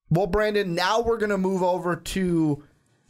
Well, Brandon, now we're going to move over to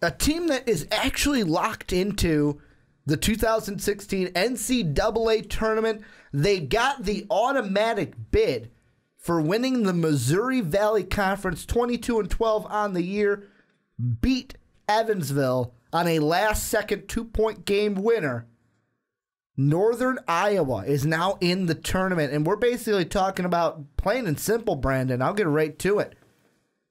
a team that is actually locked into the 2016 NCAA tournament. They got the automatic bid for winning the Missouri Valley Conference, 22-12 on the year, beat Evansville on a last-second 2-point game winner. Northern Iowa is now in the tournament, and we're basically talking about plain and simple, Brandon. I'll get right to it.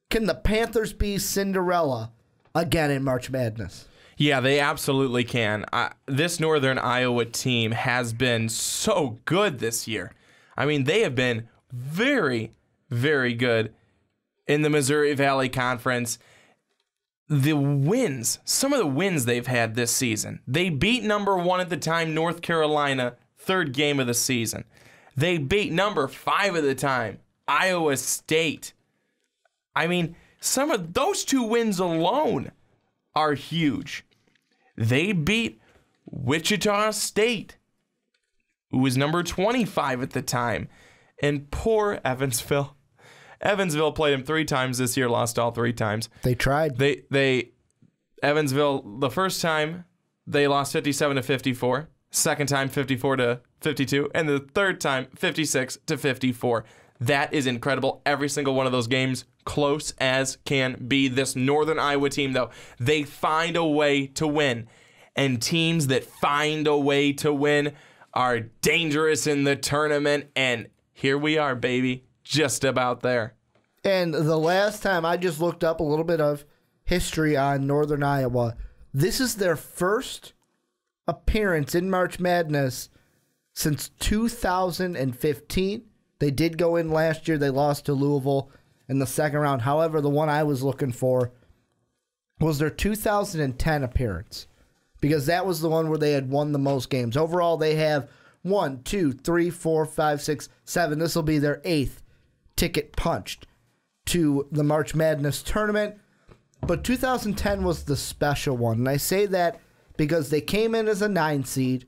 Can the Panthers be Cinderella again in March Madness? Yeah, they absolutely can. This Northern Iowa team has been so good this year. I mean, they have been very, very good in the Missouri Valley Conference. The wins, some of the wins they've had this season. They beat number 1 at the time, North Carolina, third game of the season. They beat number 5 at the time, Iowa State. I mean, some of those 2 wins alone are huge. They beat Wichita State, who was number 25 at the time. And poor Evansville. Evansville played them 3 times this year, lost all 3 times. They tried. Evansville, the first time, they lost 57-54. Second time, 54-52. And the third time, 56-54. That is incredible. Every single one of those games, close as can be. This Northern Iowa team, though, they find a way to win. And teams that find a way to win are dangerous in the tournament. And here we are, baby. Just about there. And the last time I just looked up a little bit of history on Northern Iowa. This is their first appearance in March Madness since 2015. They did go in last year. They lost to Louisville in the second round. However, the one I was looking for was their 2010 appearance, because that was the one where they had won the most games. Overall, they have 1, 2, 3, 4, 5, 6, 7. This will be their 8th ticket punched to the March Madness tournament. But 2010 was the special one. And I say that because they came in as a 9 seed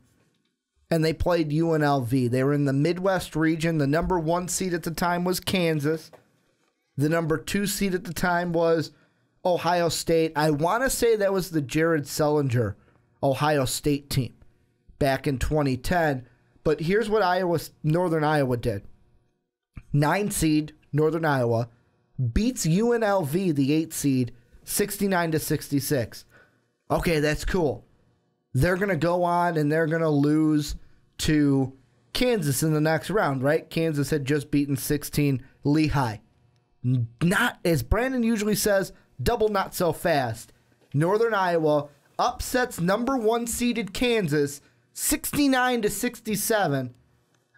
and they played UNLV. They were in the Midwest region. The number 1 seed at the time was Kansas. The number 2 seed at the time was Ohio State. I want to say that was the Jared Sullinger Ohio State team back in 2010. But here's what Northern Iowa did. 9 seed Northern Iowa beats UNLV, the 8 seed, 69-66. Okay, that's cool. They're going to go on and they're going to lose to Kansas in the next round, right? Kansas had just beaten 16 Lehigh. Not, as Brandon usually says, double not so fast. Northern Iowa upsets number 1 seeded Kansas 69-67,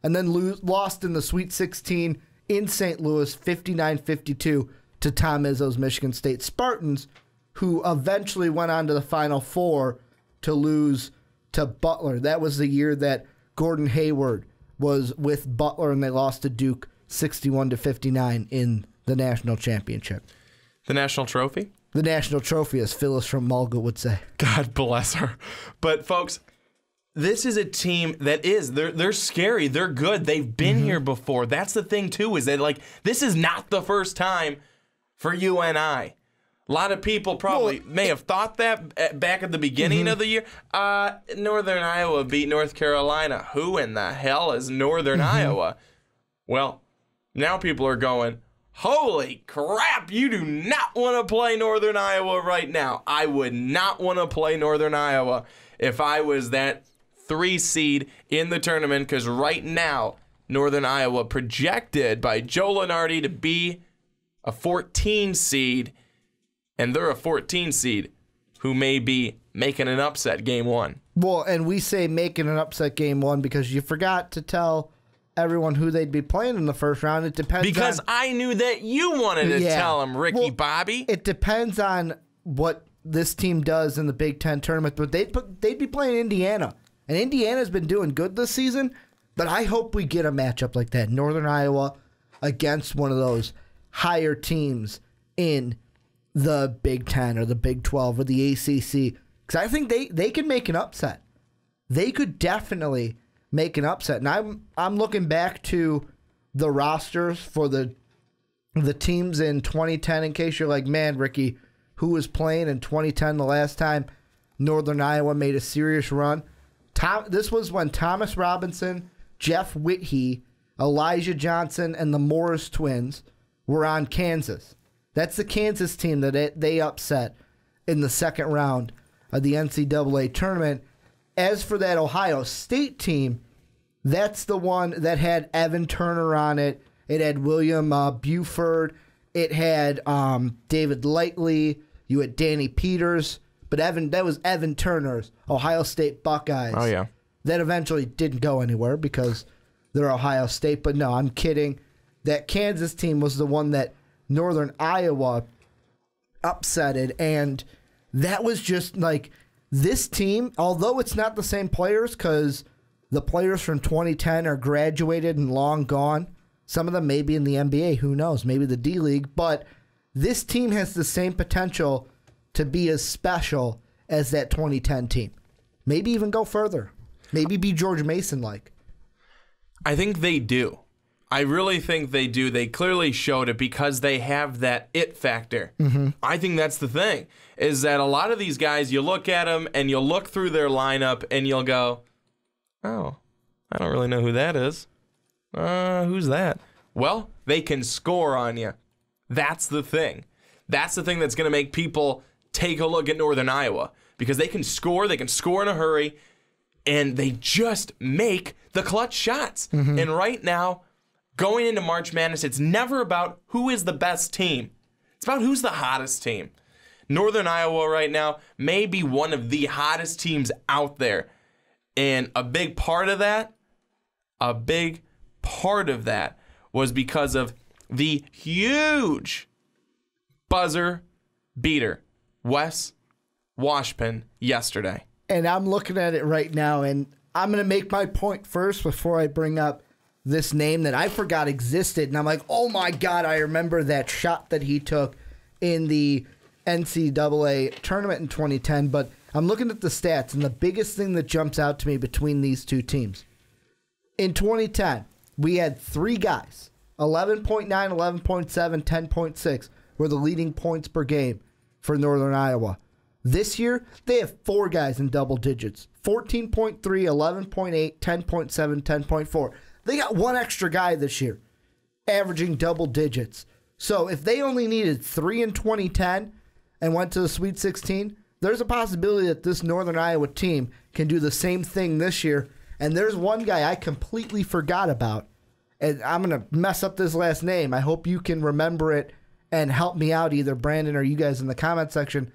and then lost in the Sweet 16 in St. Louis 59-52 to Tom Izzo's Michigan State Spartans, who eventually went on to the Final Four to lose to Butler. That was the year that Gordon Hayward was with Butler, and they lost to Duke 61-59 in the national championship. The national trophy? The national trophy, as Phyllis from Mulga would say. God bless her. But, folks, this is a team that they're scary. They're good. They've been here before. That's the thing, too, is that, this is not the first time for UNI. A lot of people probably may have thought that back at the beginning of the year. Northern Iowa beat North Carolina. Who in the hell is Northern Iowa? Well, now people are going, holy crap, you do not want to play Northern Iowa right now. I would not want to play Northern Iowa if I was that 3 seed in the tournament, because right now, Northern Iowa projected by Joe Lunardi to be a 14 seed, and they're a 14 seed who may be making an upset game 1. Well, and we say making an upset game 1 because you forgot to tell everyone who they'd be playing in the first round. It depends because I knew that you wanted to tell them, Ricky Bobby. It depends on what this team does in the Big Ten tournament, but they'd be playing Indiana. And Indiana's been doing good this season, but I hope we get a matchup like that. Northern Iowa against one of those higher teams in the Big Ten or the Big 12 or the ACC. Because I think they can make an upset. They could definitely make an upset. And I'm looking back to the rosters for the the teams in 2010, in case you're like, man, Ricky, who was playing in 2010 the last time Northern Iowa made a serious run? This was when Thomas Robinson, Jeff Whitty, Elijah Johnson, and the Morris twins were on Kansas. That's the Kansas team that they upset in the second round of the NCAA tournament. As for that Ohio State team, that's the one that had Evan Turner on it. It had William Buford. It had David Lightly. You had Danny Peters. But that was Evan Turner's Ohio State Buckeyes. Oh, yeah. That eventually didn't go anywhere because they're Ohio State. But no, I'm kidding. That Kansas team was the one that Northern Iowa upsetted. And that was just like this team, although it's not the same players because the players from 2010 are graduated and long gone. Some of them may be in the NBA. Who knows? Maybe the D-League. But this team has the same potential to be as special as that 2010 team. Maybe even go further. Maybe be George Mason-like. I think they do. I really think they do. They clearly showed it because they have that it factor. Mm-hmm. I think that's the thing, is that a lot of these guys, you look at them and you'll look through their lineup and you'll go, oh, I don't really know who that is. Who's that? Well, they can score on you. That's the thing. That's the thing that's going to make people take a look at Northern Iowa because they can score in a hurry, and they just make the clutch shots. Mm-hmm. And right now, going into March Madness, it's never about who is the best team. It's about who's the hottest team. Northern Iowa right now may be one of the hottest teams out there. And a big part of that was because of the huge buzzer beater, Wes Washpin, yesterday. And I'm looking at it right now, and I'm going to make my point first before I bring up this name that I forgot existed. And I'm like, oh my God, I remember that shot that he took in the NCAA tournament in 2010. But I'm looking at the stats, and the biggest thing that jumps out to me between these two teams. In 2010, we had three guys, 11.9, 11.7, 10.6 were the leading points per game for Northern Iowa. This year, they have four guys in double digits, 14.3, 11.8, 10.7, 10.4. They got one extra guy this year, averaging double digits. So if they only needed 3 in 2010 and went to the Sweet 16, there's a possibility that this Northern Iowa team can do the same thing this year. And there's one guy I completely forgot about, and I'm going to mess up this last name. I hope you can remember it and help me out, either Brandon or you guys in the comment section.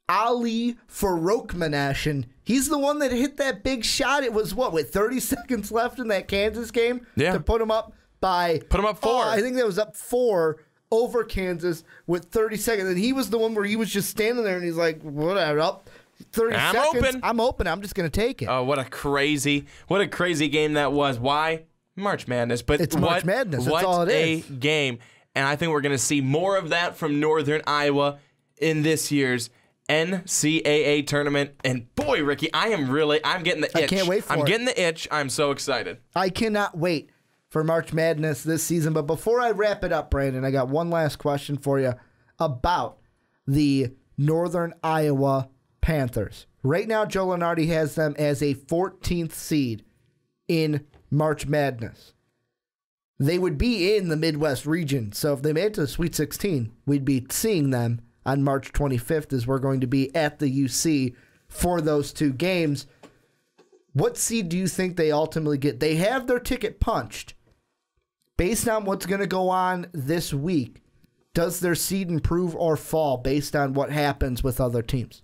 Ali Farokmanesh, he's the one that hit that big shot. It was, with 30 seconds left in that Kansas game? Yeah. To put him up 4. I think that was up 4 over Kansas with 30 seconds. And he was the one where he was just standing there and he's like, whatever, up 30 seconds. I'm open. I'm just going to take it. Oh, what a crazy game that was. Why? March Madness. But it's March Madness. That's all it is. What a game. And I think we're going to see more of that from Northern Iowa in this year's NCAA tournament. And boy, Ricky, I'm getting the itch. I can't wait for it. I'm getting the itch. I'm so excited. I cannot wait for March Madness this season. But before I wrap it up, Brandon, I got one last question for you about the Northern Iowa Panthers. Right now, Joe Lunardi has them as a 14th seed in March Madness. They would be in the Midwest region. So if they made it to the Sweet 16, we'd be seeing them on March 25th as we're going to be at the UC for those two games. What seed do you think they ultimately get? They have their ticket punched. Based on what's going to go on this week, does their seed improve or fall based on what happens with other teams?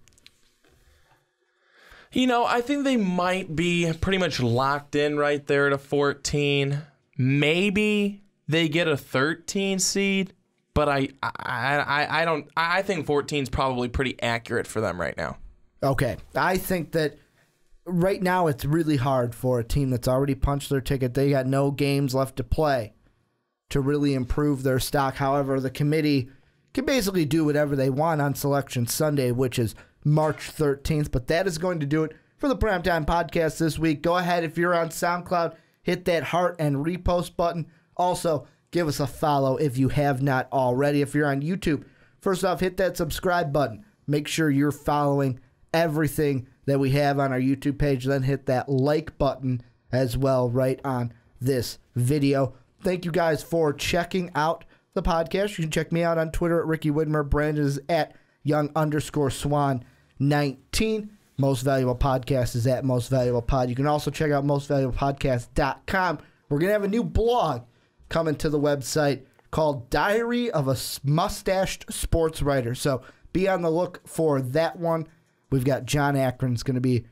I think they might be pretty much locked in right there at a 14. Maybe they get a 13 seed, but I think 14 is probably pretty accurate for them right now. Okay. I think that right now it's really hard for a team that's already punched their ticket. They got no games left to play to really improve their stock. However, the committee can basically do whatever they want on Selection Sunday, which is March 13th. But that is going to do it for the Primetime Podcast this week. Go ahead, if you're on SoundCloud, hit that heart and repost button. Also, give us a follow if you have not already. If you're on YouTube, first off, hit that subscribe button. Make sure you're following everything that we have on our YouTube page. Then hit that like button as well right on this video. Thank you guys for checking out the podcast. You can check me out on Twitter at Ricky Widmer. Brandon is at young_swan19. Most Valuable Podcast is at Most Valuable Pod. You can also check out mostvaluablepodcast.com. We're going to have a new blog coming to the website called Diary of a Mustached Sports Writer. So be on the look for that one. We've got John Akron's going to be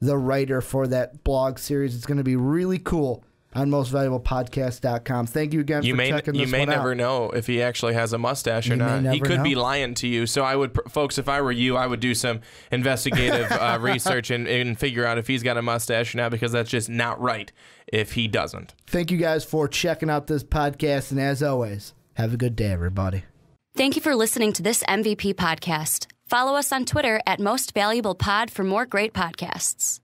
the writer for that blog series. It's going to be really cool on mostvaluablepodcast.com. Thank you again for checking this one out. You may never know if he actually has a mustache or not. He could be lying to you. So I would, folks, if I were you, I would do some investigative research and figure out if he's got a mustache or not, because that's just not right if he doesn't. Thank you guys for checking out this podcast. And as always, have a good day, everybody. Thank you for listening to this MVP podcast. Follow us on Twitter at Most Valuable Pod for more great podcasts.